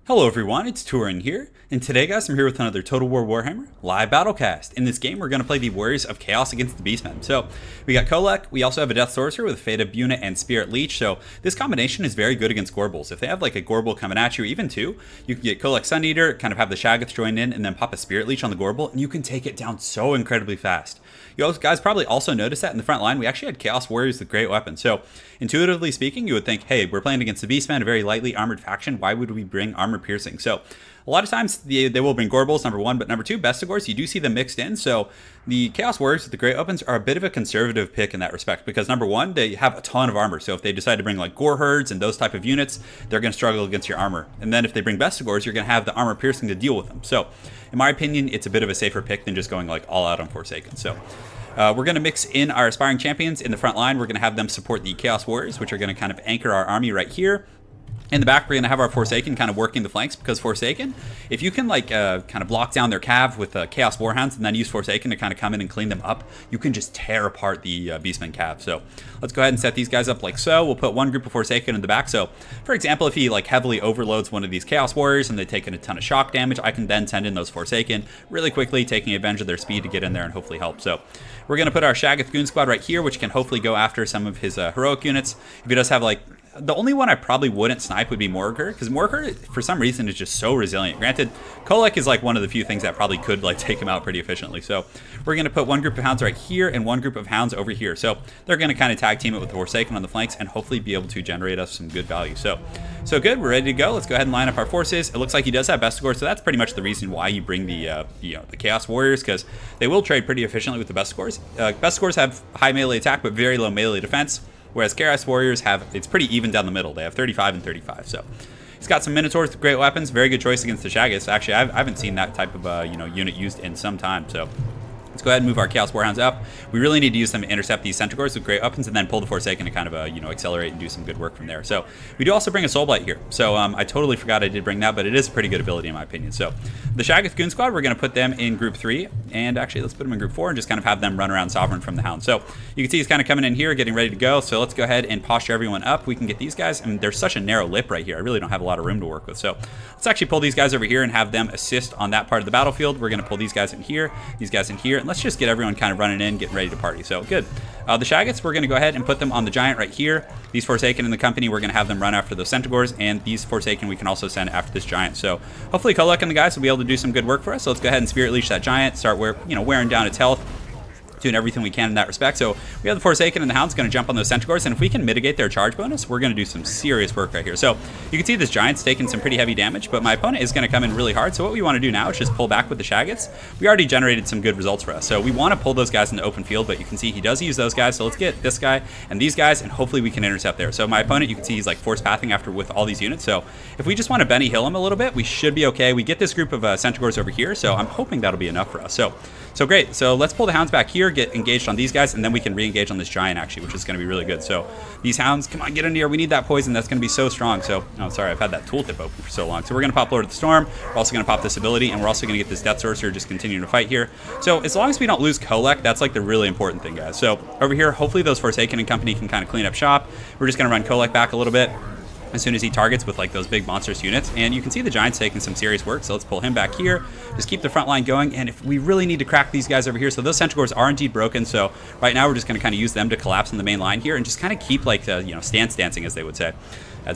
Hello everyone, it's Turin here, and today guys I'm here with another Total War Warhammer live battlecast. In this game we're going to play the Warriors of Chaos against the Beastmen. So we got KHOLEK, we also have a Death Sorcerer with Fate of Unit and Spirit Leech, so this combination is very good against Gorbals. If they have like a Gorbal coming at you, even two, you can get KHOLEK Sun Eater, kind of have the Shaggoth join in, and then pop a Spirit Leech on the Gorbal, and you can take it down so incredibly fast. You guys probably also noticed that in the front line we actually had Chaos Warriors with great weapons. So intuitively speaking, you would think, hey, we're playing against the Beastmen, a very lightly armored faction, why would we bring armor piercing? So a lot of times they will bring Gorbals, number one, but number two, Bestigors, you do see them mixed in. So the Chaos Warriors with the great weapons are a bit of a conservative pick in that respect because number one, they have a ton of armor. So if they decide to bring like Gore Herds and those type of units, they're going to struggle against your armor. And then if they bring Bestigors, you're going to have the armor piercing to deal with them. So in my opinion, it's a bit of a safer pick than just going like all out on Forsaken. So we're going to mix in our Aspiring Champions in the front line. We're going to have them support the Chaos Warriors, which are going to kind of anchor our army right here. In the back, we're going to have our Forsaken kind of working the flanks because Forsaken, if you can like kind of lock down their cav with Chaos Warhounds and then use Forsaken to kind of come in and clean them up, you can just tear apart the Beastmen cav. So let's go ahead and set these guys up like so. We'll put one group of Forsaken in the back. So for example, if he like heavily overloads one of these Chaos Warriors and they take in a ton of shock damage, I can then send in those Forsaken really quickly, taking advantage of their speed to get in there and hopefully help. So we're going to put our Shaggoth Goon Squad right here, which can hopefully go after some of his heroic units. If he does have like, the only one I probably wouldn't snipe would be Morker, because Morker, for some reason, is just so resilient. Granted, KHOLEK is like one of the few things that probably could like take him out pretty efficiently. So we're going to put one group of Hounds right here and one group of Hounds over here. So they're going to kind of tag team it with the Forsaken on the flanks and hopefully be able to generate us some good value. So good, we're ready to go. Let's go ahead and line up our forces. It looks like he does have Bestigor, so that's pretty much the reason why you bring the the Chaos Warriors, because they will trade pretty efficiently with the Bestigors. Bestigors have high melee attack but very low melee defense. Whereas Chaos Warriors have, it's pretty even down the middle. They have 35 and 35. So he's got some Minotaurs with great weapons. Very good choice against the Shaggoths. Actually, I haven't seen that type of unit used in some time. So let's go ahead and move our Chaos Warhounds up. We really need to use them to intercept these Centaurs with great weapons and then pull the Forsaken to kind of accelerate and do some good work from there. So we do also bring a Soulblight here. So I totally forgot I did bring that, but it is a pretty good ability in my opinion. So the Shaggoth Goon Squad, we're going to put them in group 3, and actually let's put them in group 4 and just kind of have them run around Sovereign from the Hound. So you can see he's kind of coming in here, getting ready to go. So let's go ahead and posture everyone up. We can get these guys, and there's such a narrow lip right here. I really don't have a lot of room to work with. So let's actually pull these guys over here and have them assist on that part of the battlefield. We're going to pull these guys in here, and let's just get everyone kind of running in, getting ready to party. So good. The Shaggoths, we're going to go ahead and put them on the Giant right here. These Forsaken in the company, we're going to have them run after those Centaurs, and these Forsaken we can also send after this Giant. So hopefully KHOLEK and the guys will be able to do some good work for us. So let's go ahead and Spirit Leech that Giant, start wearing down its health, doing everything we can in that respect. So we have the Forsaken and the Hound's going to jump on those Centaurs, and if we can mitigate their charge bonus, we're going to do some serious work right here. So you can see this Giant's taking some pretty heavy damage, but my opponent is going to come in really hard. So what we want to do now is just pull back with the Shaggoths. We already generated some good results for us. So we want to pull those guys in the open field, but you can see he does use those guys. So let's get this guy and these guys, and hopefully we can intercept there. So my opponent, you can see he's like force pathing after with all these units. So if we just want to Benny Hill him a little bit, we should be okay. We get this group of Centaurs over here, so I'm hoping that'll be enough for us. So great. So let's pull the Hounds back here, get engaged on these guys, and then we can re-engage on this Giant actually, which is going to be really good. So these Hounds, come on, get in here. We need that poison. That's going to be so strong. So, oh, sorry, I've had that tooltip open for so long. So we're going to pop Lord of the Storm. We're also going to pop this ability, and we're also going to get this Death Sorcerer just continuing to fight here. So as long as we don't lose KHOLEK, that's like the really important thing, guys. So over here, hopefully those Forsaken and company can kind of clean up shop. We're just going to run KHOLEK back a little bit as soon as he targets with like those big monstrous units, and you can see the Giant's taking some serious work. So let's pull him back here, just keep the front line going, and if we really need to crack these guys over here, so those Centaurs are indeed broken, so right now we're just going to kind of use them to collapse in the main line here and just kind of keep like stance dancing, as they would say. I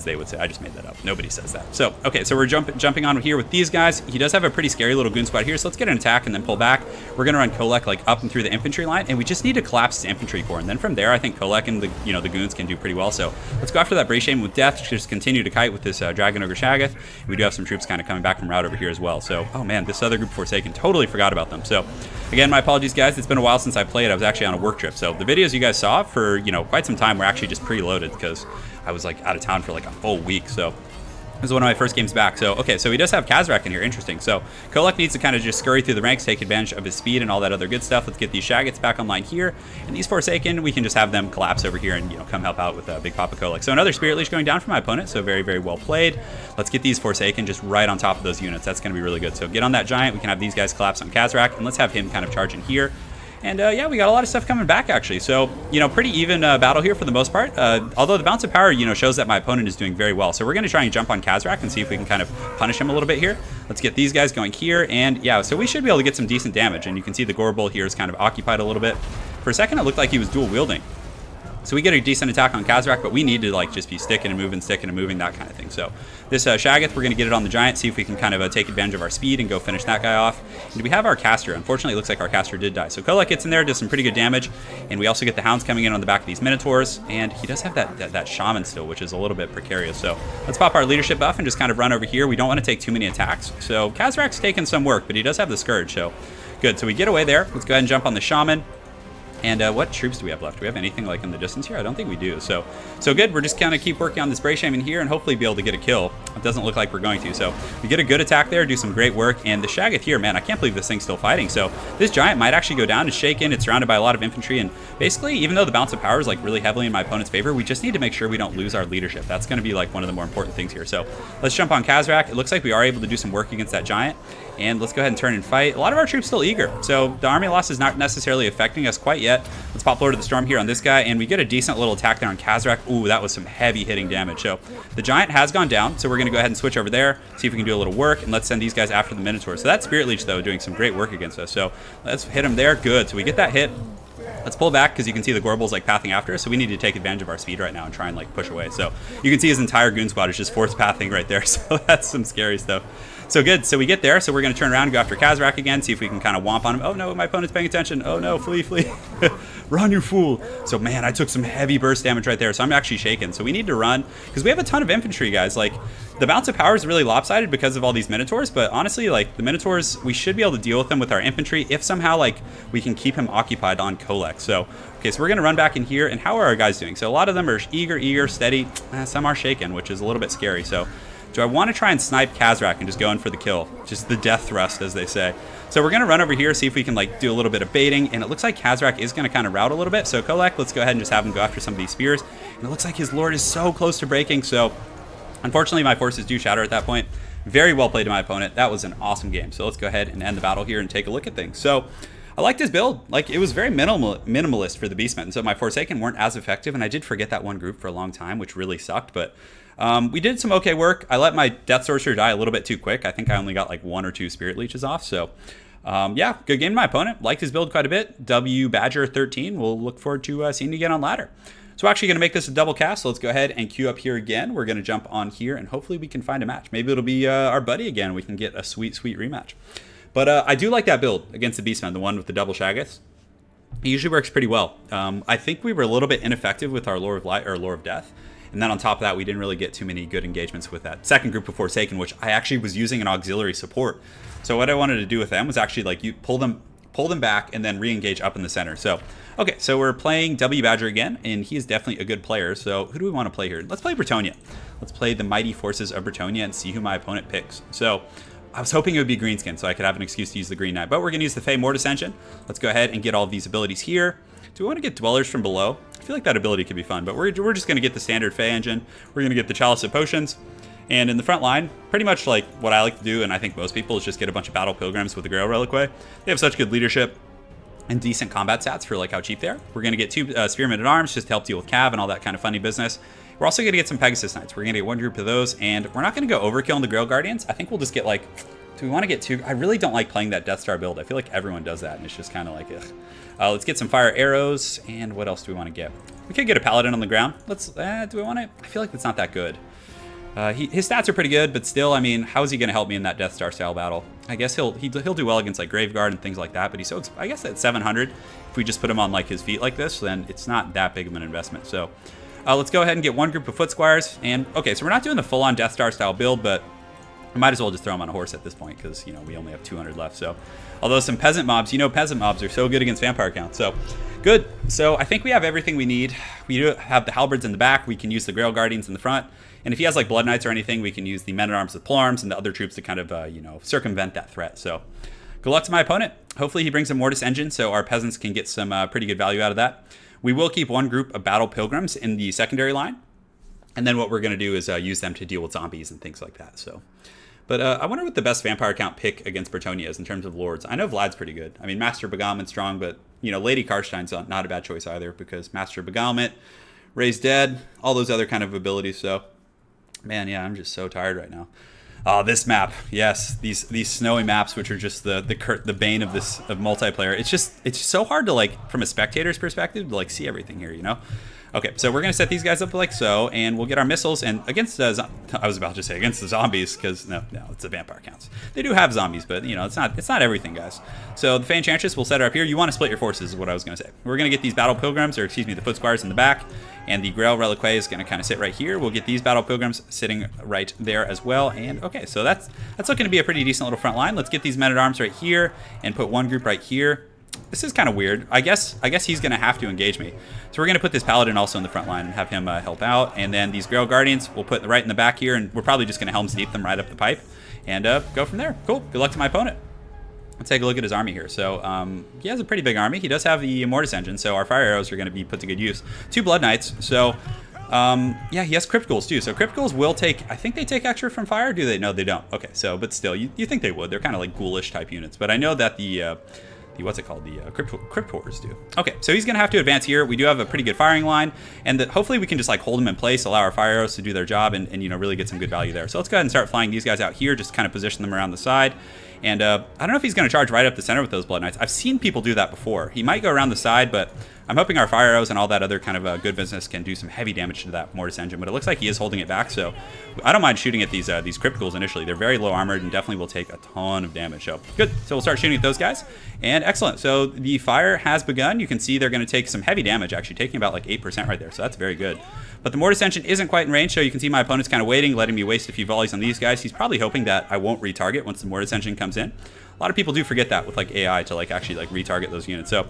just made that up. Nobody says that. So, okay, so we're jumping on here with these guys. He does have a pretty scary little goon squad here, so let's get an attack and then pull back. We're going to run KHOLEK like up and through the infantry line, and we just need to collapse his infantry corps. And then from there, I think KHOLEK and the goons can do pretty well. So let's go after that Brave Shaman with Death, just continue to kite with this Dragon Ogre Shaggoth. We do have some troops kind of coming back from route over here as well. So, oh man, this other group of Forsaken, totally forgot about them. So again, my apologies, guys. It's been a while since I played. I was actually on a work trip. So the videos you guys saw for, quite some time were actually just preloaded because I was like out of town for like a full week. So this is one of my first games back. So, okay, so he does have Kazrak in here. Interesting. So KHOLEK needs to kind of just scurry through the ranks, take advantage of his speed and all that other good stuff. Let's get these Shaggoths back online here. And these Forsaken, we can just have them collapse over here and, come help out with Big Papa KHOLEK. So another Spirit Leech going down for my opponent. So very, very well played. Let's get these Forsaken just right on top of those units. That's going to be really good. So get on that Giant. We can have these guys collapse on Kazrak, and let's have him kind of charge in here. And yeah, we got a lot of stuff coming back actually. So, you know, pretty even battle here for the most part. Although the bounce of power, you know, shows that my opponent is doing very well. So we're going to try and jump on Khazrak and see if we can kind of punish him a little bit here. Let's get these guys going here. And yeah, so we should be able to get some decent damage. And you can see the Gorbel here is kind of occupied a little bit. For a second, it looked like he was dual wielding. So we get a decent attack on Khazrak, but we need to like just be sticking and moving, that kind of thing. So this Shaggoth, we're going to get it on the Giant, see if we can kind of take advantage of our speed and go finish that guy off. And we have our caster. Unfortunately, it looks like our caster did die. So KHOLEK gets in there, does some pretty good damage. And we also get the Hounds coming in on the back of these Minotaurs. And he does have that Shaman still, which is a little bit precarious. So let's pop our leadership buff and just kind of run over here. We don't want to take too many attacks. So Khazrak's taking some work, but he does have the Scourge. So good. So we get away there. Let's go ahead and jump on the Shaman. And what troops do we have left? Do we have anything like in the distance here? I don't think we do. So good. We're just kind of keep working on this Bray Shaman here and hopefully be able to get a kill. It doesn't look like we're going to. So we get a good attack there, do some great work. And the Shaggoth here, man, I can't believe this thing's still fighting. So this Giant might actually go down. It's shaken. It's surrounded by a lot of infantry. And basically, even though the bounce of power is like really heavily in my opponent's favor, we just need to make sure we don't lose our leadership. That's going to be like one of the more important things here. So let's jump on Khazrak. It looks like we are able to do some work against that Giant. And let's go ahead and turn and fight. A lot of our troops still eager. So the army loss is not necessarily affecting us quite yet. Let's pop Lord of the Storm here on this guy. And we get a decent little attack there on Khazrak. Ooh, that was some heavy hitting damage. So the Giant has gone down. So we're going to go ahead and switch over there. See if we can do a little work. And let's send these guys after the Minotaur. So that Spirit Leech, though, doing some great work against us. So let's hit him there. Good. So we get that hit. Let's pull back because you can see the Gorbel's like pathing after us, so we need to take advantage of our speed right now and try and like push away. So you can see his entire goon squad is just force pathing right there, so that's some scary stuff. So good, so we get there, so we're going to turn around and go after Khazrak again, see if we can kind of womp on him. Oh no, my opponent's paying attention. Oh no, flee, flee. Run, you fool. So man, I took some heavy burst damage right there, so I'm actually shaken. So we need to run because we have a ton of infantry, guys. Like the bounce of power is really lopsided because of all these Minotaurs, but honestly, like the Minotaurs, we should be able to deal with them with our infantry if somehow like we can keep him occupied on KHOLEK. So okay, so we're going to run back in here, and how are our guys doing? So a lot of them are eager, steady. Some are shaken, which is a little bit scary. So do I want to try and snipe Khazrak and just go in for the kill? Just the death thrust, as they say. So we're going to run over here, see if we can like do a little bit of baiting, and it looks like Khazrak is going to kind of rout a little bit. So KHOLEK, let's go ahead and just have him go after some of these spears. And it looks like his Lord is so close to breaking, so unfortunately my forces do shatter at that point. Very well played to my opponent. That was an awesome game. So let's go ahead and end the battle here and take a look at things. So I liked his build. Like, it was very minimalist for the Beastmen. So my Forsaken weren't as effective, and I did forget that one group for a long time, which really sucked. But we did some okay work. I let my Death Sorcerer die a little bit too quick. I think I only got like 1 or 2 Spirit Leeches off. So yeah, good game to my opponent. Liked his build quite a bit. W Badger 13. We'll look forward to seeing you again on ladder. So we're actually going to make this a double cast. So let's go ahead and queue up here again. We're going to jump on here, and hopefully we can find a match. Maybe it'll be our buddy again. We can get a sweet, sweet rematch. But I do like that build against the Beastmen, the one with the double Shaggoths. It usually works pretty well. I think we were a little bit ineffective with our Lore of Light or Lore of Death. And then on top of that, we didn't really get too many good engagements with that second group of Forsaken, which I actually was using an auxiliary support. So what I wanted to do with them was actually like you pull them back and then re-engage up in the center. So okay, so we're playing W Badger again, and he is definitely a good player. So who do we want to play here? Let's play Bretonnia. Let's play the mighty forces of Bretonnia and see who my opponent picks. So I was hoping it would be Greenskin so I could have an excuse to use the Green Knight, but we're going to use the Fey Mortis Engine. Let's go ahead and get all of these abilities here. Do we want to get Dwellers from below? I feel like that ability could be fun, but we're just going to get the standard Fey Engine. We're going to get the Chalice of Potions. And in the front line, pretty much like what I like to do, and I think most people, is just get a bunch of Battle Pilgrims with the Grail Reliquary. They have such good leadership and decent combat stats for like how cheap they are. We're going to get 2 Spearmen at Arms just to help deal with Cav and all that kind of funny business. We're also going to get some Pegasus Knights. We're going to get 1 group of those, and we're not going to go overkill in the Grail Guardians. I think we'll just get like, do we want to get 2? I really don't like playing that Death Star build. I feel like everyone does that, and it's just kind of like, ugh. Let's get some Fire Arrows, and what else do we want to get? We could get a Paladin on the ground. Let's, do we want to? I feel like that's not that good. His stats are pretty good, but still, I mean, how is he going to help me in that Death Star style battle? I guess he'll do well against like Graveguard and things like that, but he's so, I guess at 700, if we just put him on like his feet like this, then it's not that big of an investment. So let's go ahead and get 1 group of Foot Squires, and okay, so we're not doing the full-on Death Star style build, but I might as well just throw him on a horse at this point because, you know, we only have 200 left. So, although some peasant mobs, you know, peasant mobs are so good against vampire counts. So, good. So, I think we have everything we need. We do have the halberds in the back. We can use the Grail Guardians in the front. And if he has like Blood Knights or anything, we can use the Men-at-Arms with Polearms and the other troops to kind of, you know, circumvent that threat. So, good luck to my opponent. Hopefully, he brings a Mortis Engine so our peasants can get some pretty good value out of that. We will keep 1 group of Battle Pilgrims in the secondary line. And then what we're going to do is use them to deal with zombies and things like that. So, But I wonder what the best vampire count pick against Bretonnia is in terms of lords. I know Vlad's pretty good. I mean, Master Beguilement's strong, but, you know, Lady Karstein's not a bad choice either, because Master Beguilement, Raise Dead, all those other kind of abilities. So, man, yeah, I'm just so tired right now. Oh, this map, yes, these snowy maps, which are just the bane of multiplayer. It's so hard to, like, from a spectator's perspective, to like see everything here, you know. Okay, so we're gonna set these guys up like so, and we'll get our missiles. And against I was about to say against the zombies, because no, it's the vampire counts. They do have zombies, but you know, it's not everything, guys. So the Fey Enchantress, we'll set her up here. You want to split your forces, is what I was gonna say. We're gonna get these battle pilgrims, or excuse me, the foot squires in the back. And the Grail Reliquae is going to kind of sit right here. We'll get these Battle Pilgrims sitting right there as well. And okay, so that's looking to be a pretty decent little front line. Let's get these Men-at-Arms right here and put one group right here. This is kind of weird. I guess he's going to have to engage me. So we're going to put this Paladin also in the front line and have him help out. And then these Grail Guardians we'll put right in the back here. And we're probably just going to Helm's Deep them right up the pipe and go from there. Cool. Good luck to my opponent. Let's take a look at his army here. So he has a pretty big army. He does have the Mortis Engine, so our fire arrows are going to be put to good use. 2 Blood Knights. So yeah, he has Crypt Ghouls too. So Crypt Ghouls will take, I think they take extra from fire. Do they? No, they don't. Okay, so but still, you think they would. They're kind of like ghoulish type units. But I know that the what's it called? The Crypt Horrors do. Okay, so he's going to have to advance here. We do have a pretty good firing line, and hopefully we can just like hold him in place, allow our fire arrows to do their job, and you know, really get some good value there. So let's go ahead and start flying these guys out here, just kind of position them around the side. And I don't know if he's going to charge right up the center with those Blood Knights. I've seen people do that before. He might go around the side, but I'm hoping our fire arrows and all that other kind of good business can do some heavy damage to that Mortis Engine. But it looks like he is holding it back, so I don't mind shooting at these Crypt Ghouls initially. They're very low armored and definitely will take a ton of damage. So good. So we'll start shooting at those guys. And excellent. So the fire has begun. You can see they're going to take some heavy damage, actually taking about like 8% right there. So that's very good. But the Mortis Engine isn't quite in range, so you can see my opponent's kind of waiting, letting me waste a few volleys on these guys. He's probably hoping that I won't retarget once the Mortis Engine comes in. A lot of people do forget that with like AI to like actually like retarget those units. So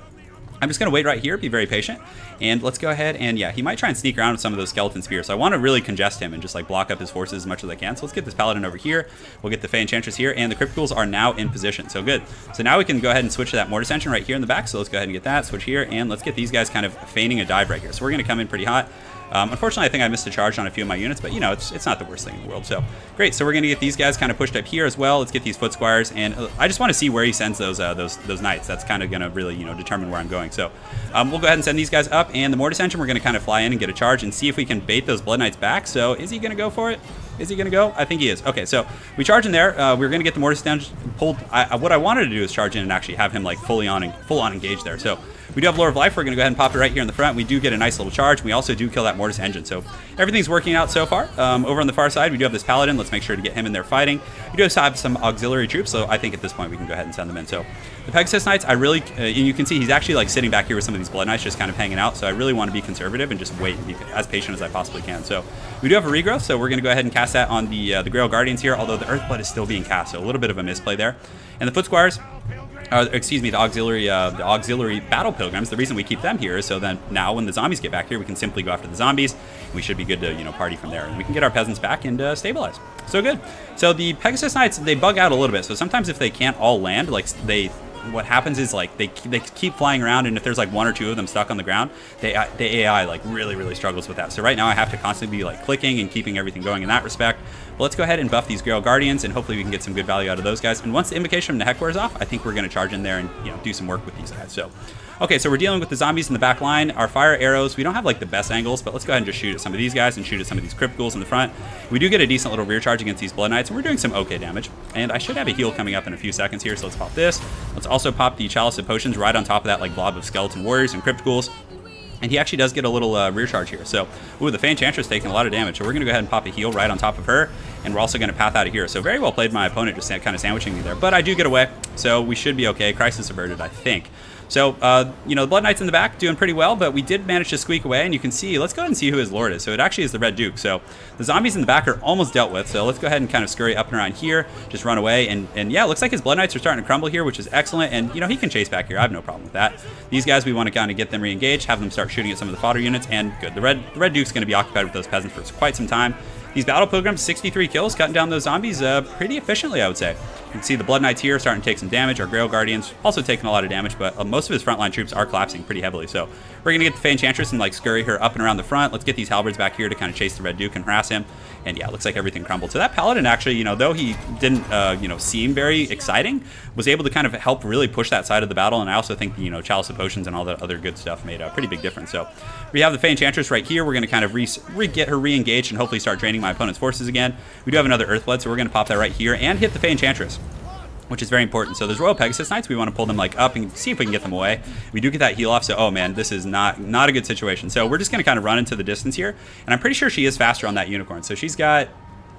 I'm just going to wait right here, be very patient, and let's go ahead and yeah, he might try and sneak around with some of those skeleton spears. So I want to really congest him and just like block up his forces as much as I can. So let's get this Paladin over here. We'll get the Fey Enchantress here, and the Crypt Ghouls are now in position. So good. So now we can go ahead and switch to that Mortis Engine right here in the back. So let's go ahead and get that, switch here, and let's get these guys kind of feigning a dive right here. So we're going to come in pretty hot. Unfortunately, I think I missed a charge on a few of my units, but you know, it's not the worst thing in the world. So great. So we're going to get these guys kind of pushed up here as well. Let's get these foot squires, and I just want to see where he sends those knights. That's kind of going to really, you know, determine where I'm going. So we'll go ahead and send these guys up, and the Mortis Engine, we're going to kind of fly in and get a charge and see if we can bait those Blood Knights back. So is he going to go for it? Is he going to go? I think he is. Okay, so we charge in there. We're going to get the Mortis Engine pulled. What I wanted to do is charge in and actually have him like full on engaged there. So we do have Lore of Life. We're going to go ahead and pop it right here in the front. We do get a nice little charge. We also do kill that Mortis Engine. So everything's working out so far. Over on the far side, we do have this Paladin. Let's make sure to get him in there fighting. We do have some auxiliary troops, so I think at this point we can go ahead and send them in. So the Pegasus Knights, I really, and you can see he's actually like sitting back here with some of these Blood Knights just kind of hanging out. So I really want to be conservative and just wait and be as patient as I possibly can. So we do have a regrowth, so we're going to go ahead and cast that on the Grail Guardians here, although the Earthblood is still being cast, so a little bit of a misplay there. And the Foot Squires, excuse me, the auxiliary battle pilgrims. The reason we keep them here is so then now when the zombies get back here, we can simply go after the zombies. We should be good to, you know, party from there, and we can get our peasants back and stabilize. So good. So the Pegasus Knights, they bug out a little bit. So sometimes if they can't all land, like what happens is like they keep flying around, and if there's like 1 or 2 of them stuck on the ground, the AI like really struggles with that. So right now I have to constantly be like clicking and keeping everything going in that respect. But let's go ahead and buff these Grail Guardians, and hopefully we can get some good value out of those guys. And once the Invocation of Nehek wears off, I think we're going to charge in there and, you know, do some work with these guys. So okay, so we're dealing with the zombies in the back line. Our fire arrows, we don't have like the best angles, but let's go ahead and just shoot at some of these guys and shoot at some of these Crypt Ghouls in the front. We do get a decent little rear charge against these Blood Knights, and we're doing some okay damage. And I should have a heal coming up in a few seconds here, so let's pop this. Let's also pop the Chalice of Potions right on top of that like blob of Skeleton Warriors and Crypt Ghouls. And he actually does get a little rear charge here. So, ooh, the Fey Enchantress taking a lot of damage. So we're going to go ahead and pop a heal right on top of her. And we're also going to path out of here. So very well played my opponent, just kind of sandwiching me there. But I do get away, so we should be okay. Crisis averted, I think. So, you know, the Blood Knights in the back doing pretty well, but we did manage to squeak away, and you can see, let's go ahead and see who his lord is. So it actually is the Red Duke. So the zombies in the back are almost dealt with, so let's go ahead and kind of scurry up and around here, just run away, and yeah, it looks like his Blood Knights are starting to crumble here, which is excellent, and, you know, he can chase back here. I have no problem with that. These guys, we want to kind of get them re-engaged, have them start shooting at some of the fodder units, and good. The Red Duke's going to be occupied with those peasants for quite some time. these Battle Pilgrims, 63 kills, cutting down those zombies pretty efficiently, I would say. You can see the Blood Knights here starting to take some damage. Our Grail Guardians also taking a lot of damage, but most of his frontline troops are collapsing pretty heavily. So we're going to get the Fey Enchantress and like scurry her up and around the front. Let's get these Halberds back here to kind of chase the Red Duke and harass him. And yeah, it looks like everything crumbled. So that Paladin actually, you know, though he didn't, you know, seem very exciting, was able to kind of help really push that side of the battle. And I also think, you know, Chalice of Potions and all that other good stuff made a pretty big difference. So we have the Fey Enchantress right here. We're going to kind of get her re-engaged and hopefully start draining my opponent's forces again. We do have another Earthblood, so we're going to pop that right here and hit the Fey Enchantress, which is very important. So there's Royal Pegasus Knights. We want to pull them like up and see if we can get them away. We do get that heal off, so oh man, this is not a good situation. So we're just going to kind of run into the distance here, and I'm pretty sure she is faster on that unicorn. So she's got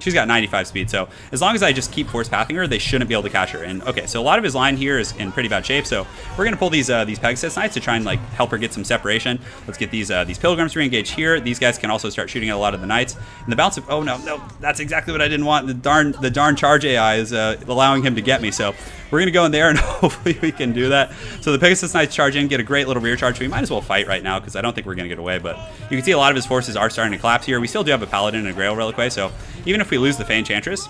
95 speed, so as long as I just keep force pathing her, they shouldn't be able to catch her. And okay, so a lot of his line here is in pretty bad shape, so we're gonna pull these Pegasus Knights to try and like help her get some separation. Let's get these Pilgrims re-engaged here. These guys can also start shooting at a lot of the Knights. And the bounce of, oh no, that's exactly what I didn't want. The darn charge AI is allowing him to get me, so we're gonna go in there and hopefully we can do that. So the Pegasus Knights charge in, get a great little rear charge. We might as well fight right now because I don't think we're gonna get away, but you can see a lot of his forces are starting to collapse here. We still do have a Paladin and a Grail Reliquary, so even if we lose the Fey Enchantress,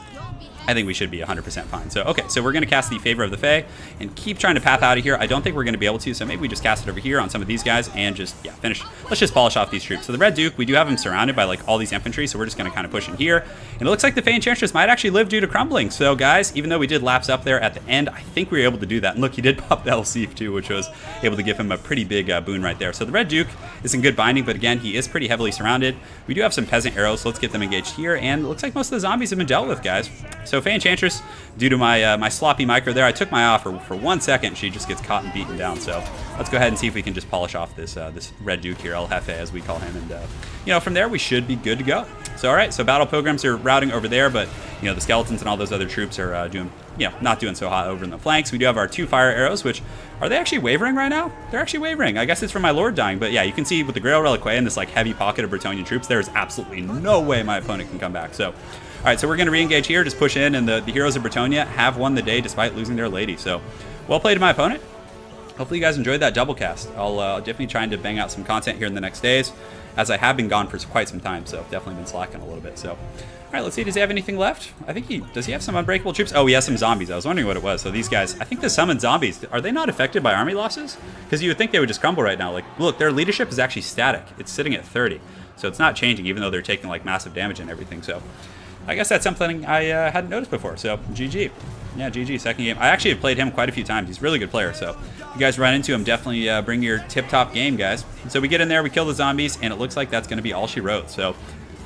I think we should be 100% fine. So, okay, so we're going to cast the Favor of the Fae and keep trying to path out of here. I don't think we're going to be able to, so maybe we just cast it over here on some of these guys and just, yeah, finish. Let's just polish off these troops. So the Red Duke, we do have him surrounded by, like, all these infantry, so we're just going to kind of push in here. And it looks like the Fey Enchantress might actually live due to crumbling. So, guys, even though we did lapse up there at the end, I think we were able to do that. And look, he did pop the LC too, which was able to give him a pretty big boon right there. So the Red Duke is in good binding, but again, he is pretty heavily surrounded. We do have some Peasant Arrows, so let's get them engaged here. And it looks like most of the zombies have been dealt with, guys. So Fey Enchantress, due to my my sloppy micro there, I took my offer for 1 second. She just gets caught and beaten down. So let's go ahead and see if we can just polish off this this Red Duke here, El Jefe as we call him, and you know, from there we should be good to go. So all right, so Battle Pilgrims are routing over there, but you know, the Skeletons and all those other troops are doing, you know, not doing so hot over in the flanks. We do have our 2 fire arrows, which are they actually wavering right now? They're actually wavering. I guess it's from my Lord dying, but yeah, you can see with the Grail Reliquary and this like heavy pocket of Bretonnian troops, there is absolutely no way my opponent can come back. So all right, so we're going to re-engage here, just push in, and the heroes of Bretonnia have won the day despite losing their lady. So, well played to my opponent. Hopefully you guys enjoyed that double cast. I'll definitely trying to bang out some content here in the next days, as I have been gone for quite some time, so definitely been slacking a little bit. So, all right, let's see, does he have anything left? I think does he have some unbreakable troops? Oh, he has some zombies. I was wondering what it was. So these guys, I think the summoned zombies, are they not affected by army losses? Because you would think they would just crumble right now. Like, look, their leadership is actually static. It's sitting at 30, so it's not changing, even though they're taking like massive damage and everything. So I guess that's something I hadn't noticed before, so GG. Yeah, GG, second game. I actually have played him quite a few times. He's a really good player, so if you guys run into him, definitely bring your tip-top game, guys. So we get in there, we kill the zombies, and it looks like that's going to be all she wrote. So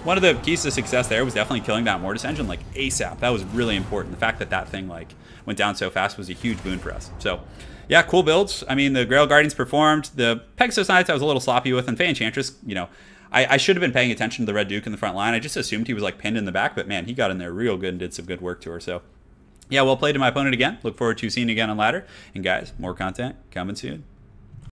one of the keys to success there was definitely killing that Mortis engine, like, ASAP. That was really important. The fact that that thing, like, went down so fast was a huge boon for us. So yeah, cool builds. I mean, the Grail Guardians performed. The Pegasus Knights I was a little sloppy with, and Fey Enchantress, you know, I should have been paying attention to the Red Duke in the front line. I just assumed he was like pinned in the back, but man, he got in there real good and did some good work to her. So yeah, well played to my opponent again. Look forward to seeing you again on ladder. And guys, more content coming soon.